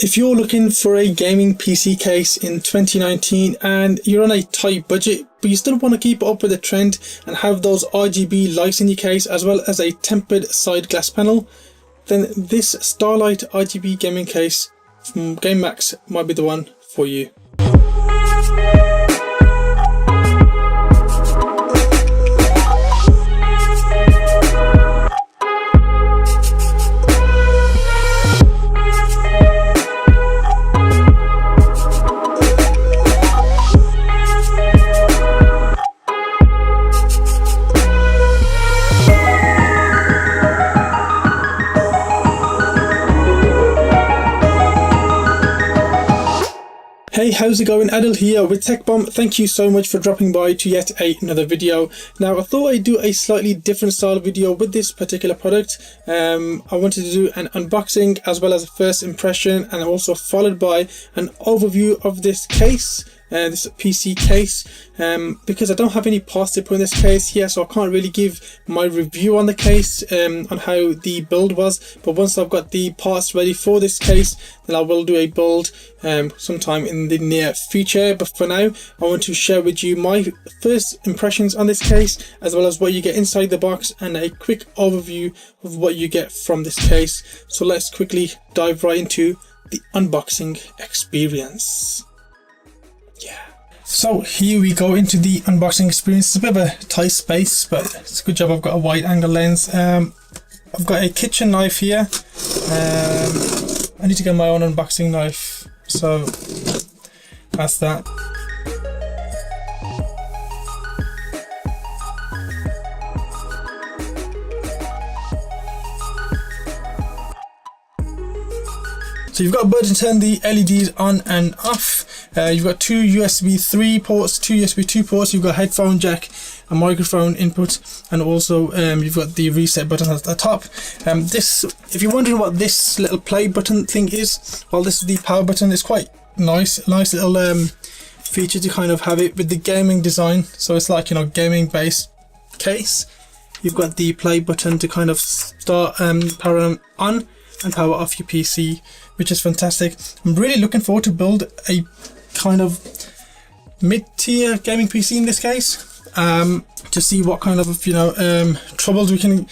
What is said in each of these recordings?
If you're looking for a gaming PC case in 2019 and you're on a tight budget, but you still want to keep up with the trend and have those RGB lights in your case as well as a tempered side glass panel, then this Starlight RGB gaming case from GameMax might be the one for you. Hey, how's it going? Adil here with TechBomb. Thank you so much for dropping by to yet another video. Now, I thought I'd do a slightly different style video with this particular product. I wanted to do an unboxing as well as a first impression, and also followed by an overview of this case. This PC case, because I don't have any parts to put in this case here, so I can't really give my review on the case, on how the build was. But once I've got the parts ready for this case, then I will do a build sometime in the near future. But for now, I want to share with you my first impressions on this case, as well as what you get inside the box and a quick overview of what you get from this case. So let's quickly dive right into the unboxing experience. So here we go into the unboxing experience. It's a bit of a tight space, but it's a good job I've got a wide angle lens. I've got a kitchen knife here. I need to get my own unboxing knife, so that's that. So you've got a button to turn the LEDs on and off. You've got two USB 3 ports, two USB 2 ports. You've got a headphone jack, a microphone input, and also you've got the reset button at the top. This, if you're wondering what this little play button thing is, well, this is the power button. It's quite nice little feature to kind of have it with the gaming design. So it's like, you know, gaming based case. You've got the play button to kind of start power on and power off your PC, which is fantastic. I'm really looking forward to build a kind of mid-tier gaming PC in this case, to see what kind of, you know, troubles we can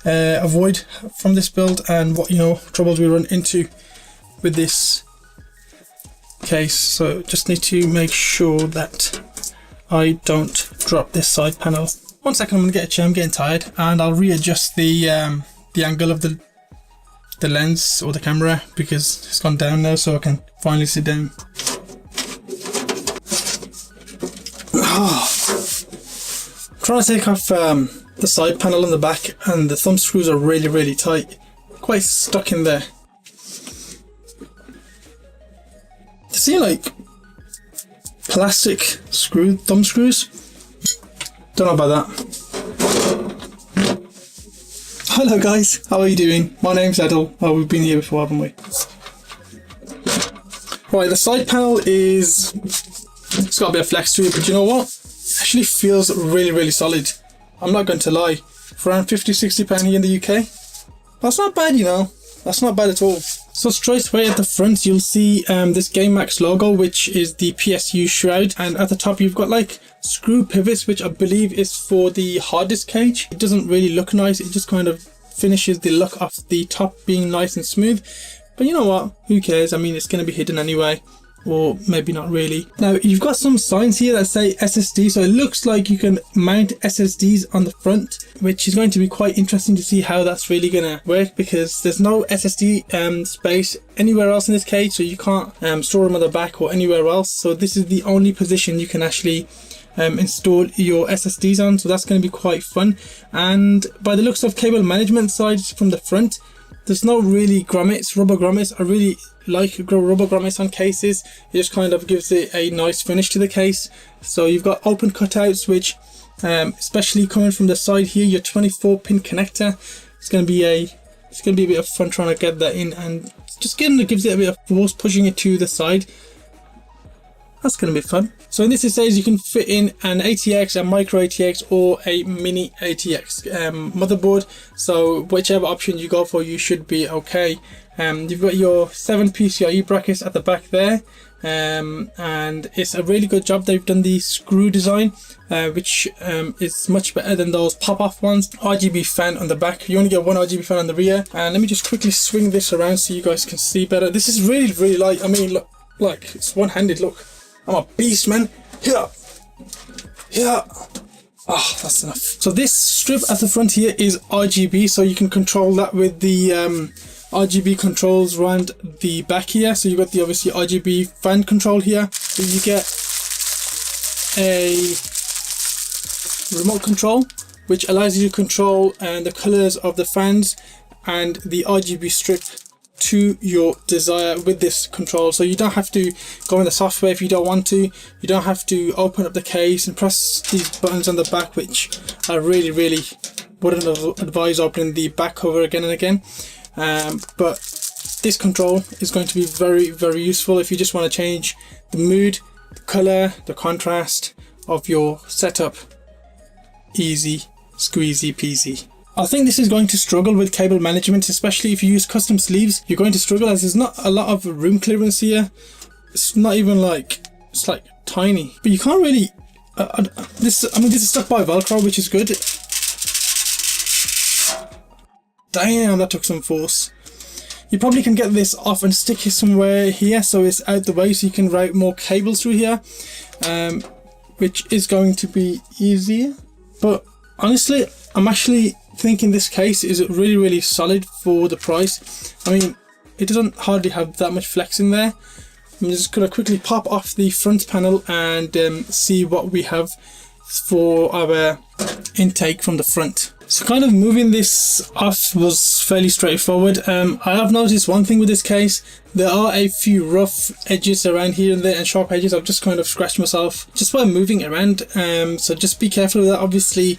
avoid from this build, and what, you know, troubles we run into with this case. So just need to make sure that I don't drop this side panel. 1 second, I'm gonna get a chair, I'm getting tired, and I'll readjust the angle of the lens or the camera, because it's gone down now, so I can finally sit down. I'm trying to take off the side panel on the back, and the thumb screws are really tight, quite stuck in there. They seem like plastic thumb screws. Don't know about that. Hello guys, how are you doing? My name's Adil. Oh, we've been here before, haven't we? Right, the side panel it's got a bit of flex to it, but you know what? It actually feels really solid. I'm not going to lie. For around £50–60 here in the UK, that's not bad, you know. That's not bad at all. So straight away at the front, you'll see this GameMax logo, which is the PSU shroud, and at the top you've got like screw pivots, which I believe is for the hard disk cage. It doesn't really look nice, it just kind of finishes the look of the top being nice and smooth, but you know what, who cares? I mean, it's going to be hidden anyway, or maybe not really. Now you've got some signs here that say SSD, so it looks like you can mount SSDs on the front, which is going to be quite interesting to see how that's really gonna work, because there's no SSD space anywhere else in this cage, so you can't store them on the back or anywhere else. So this is the only position you can actually install your SSDs on, so that's going to be quite fun. And by the looks of cable management side from the front, there's no really grommets, rubber grommets. I really like rubber grommets on cases. It just kind of gives it a nice finish to the case. So you've got open cutouts, which especially coming from the side here, your 24-pin connector. It's going to be a bit of fun trying to get that in, and just gives it a bit of force, pushing it to the side. That's going to be fun. So in this it says you can fit in an ATX, a micro ATX, or a mini ATX motherboard. So whichever option you go for, you should be okay. You've got your 7 PCIe brackets at the back there. And it's a really good job. They've done the screw design, which is much better than those pop-off ones. RGB fan on the back. You only get one RGB fan on the rear. And let me just quickly swing this around so you guys can see better. This is really, really light. I mean, look, like it's one-handed. Look, I'm a beast, man. Here, here. Oh, that's enough. So this strip at the front here is RGB, so you can control that with the RGB controls around the back here. So you've got the obviously RGB fan control here. So you get a remote control which allows you to control the colors of the fans and the RGB strip to your desire with this control. So you don't have to go in the software if you don't want to. You don't have to open up the case and press these buttons on the back, which I really wouldn't advise opening the back cover again and again. But this control is going to be very useful if you just want to change the mood, the color, the contrast of your setup. Easy, squeezy peasy. I think this is going to struggle with cable management, especially if you use custom sleeves. You're going to struggle as there's not a lot of room clearance here. It's not even like, it's like tiny, but you can't really this is stuck by Velcro, which is good. Damn, that took some force. You probably can get this off and stick it somewhere here so it's out the way, so you can route more cables through here, which is going to be easier. But honestly, I'm actually thinking this case is really solid for the price. I mean, it doesn't hardly have that much flex in there. I'm just going to quickly pop off the front panel and see what we have for our intake from the front. So kind of moving this off was fairly straightforward. I have noticed one thing with this case. There are a few rough edges around here and there and sharp edges. I've just kind of scratched myself just by moving it around. So just be careful of that. Obviously,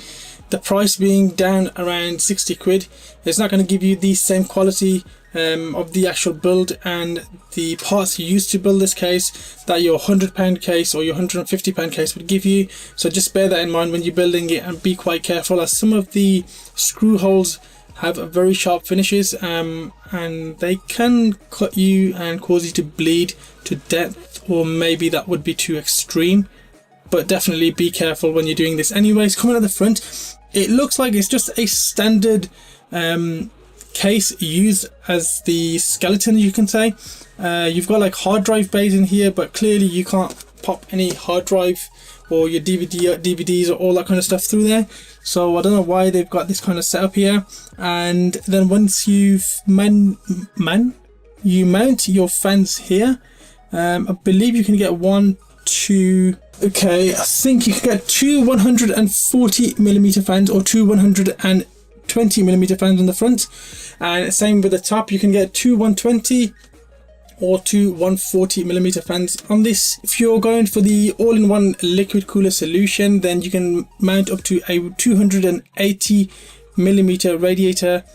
the price being down around 60 quid, it's not going to give you the same quality of the actual build and the parts you used to build this case that your £100 case or your £150 case would give you. So just bear that in mind when you're building it and be quite careful, as some of the screw holes have very sharp finishes and they can cut you and cause you to bleed to death, or maybe that would be too extreme. But definitely be careful when you're doing this. Anyways, coming at the front, it looks like it's just a standard case used as the skeleton, you can say. You've got like hard drive bays in here, but clearly you can't pop any hard drive or your DVDs or all that kind of stuff through there. So I don't know why they've got this kind of setup here. And then once you've you mount your fans here, I believe you can get I think you can get two 140mm fans or two 120mm fans on the front, and same with the top. You can get two 120 or two 140mm fans on this. If you're going for the all-in-one liquid cooler solution, then you can mount up to a 280mm radiator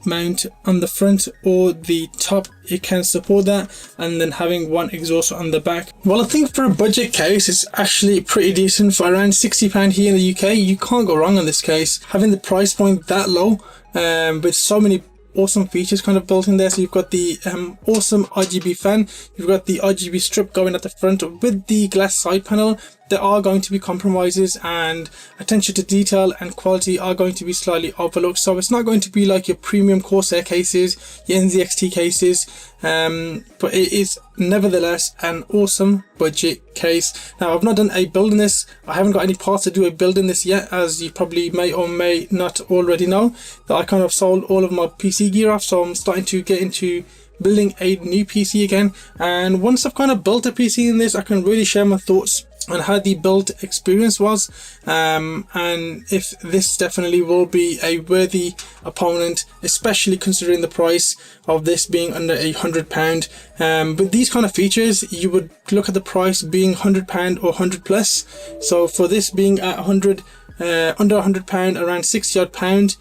mount on the front or the top. It can support that, and then having one exhaust on the back. Well, I think for a budget case it's actually pretty decent. For around £60 here in the UK, you can't go wrong on this case. Having the price point that low with so many awesome features kind of built in there. So you've got the awesome RGB fan, you've got the RGB strip going at the front with the glass side panel. There are going to be compromises, and attention to detail and quality are going to be slightly overlooked. So it's not going to be like your premium Corsair cases, your NZXT cases, but it is nevertheless an awesome budget case. Now, I've not done a build in this. I haven't got any parts to do a build in this yet, as you probably may or may not already know that I kind of sold all of my PC gear off. So I'm starting to get into building a new PC again, and once I've kind of built a PC in this, I can really share my thoughts on how the build experience was, and if this definitely will be a worthy opponent, especially considering the price of this being under £100. With these kind of features, you would look at the price being £100 or 100 plus. So for this being at 100, under £100, around £60 odd,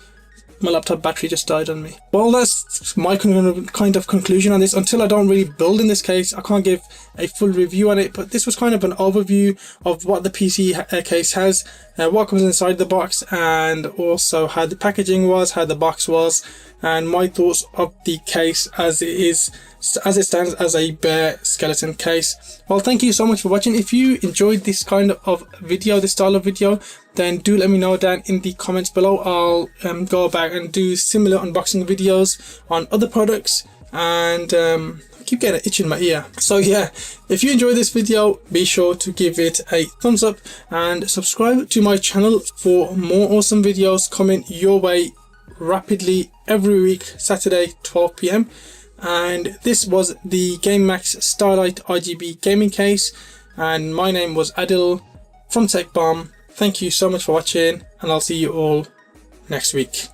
my laptop battery just died on me. Well, that's my kind of conclusion on this. Until I don't really build in this case, I can't give a full review on it, but this was kind of an overview of what the PC case has, what comes inside the box, and also how the packaging was, how the box was, and my thoughts of the case as it stands as a bare skeleton case. Well, thank you so much for watching. If you enjoyed this kind of video, this style of video, then do let me know down in the comments below. I'll go back and do similar unboxing videos on other products, and I keep getting an itch in my ear. So yeah, if you enjoyed this video, be sure to give it a thumbs up and subscribe to my channel for more awesome videos coming your way rapidly every week, Saturday 12 PM. And this was the GameMax Starlight RGB gaming case, and my name was Adil from Tech Bomb. Thank you so much for watching, and I'll see you all next week.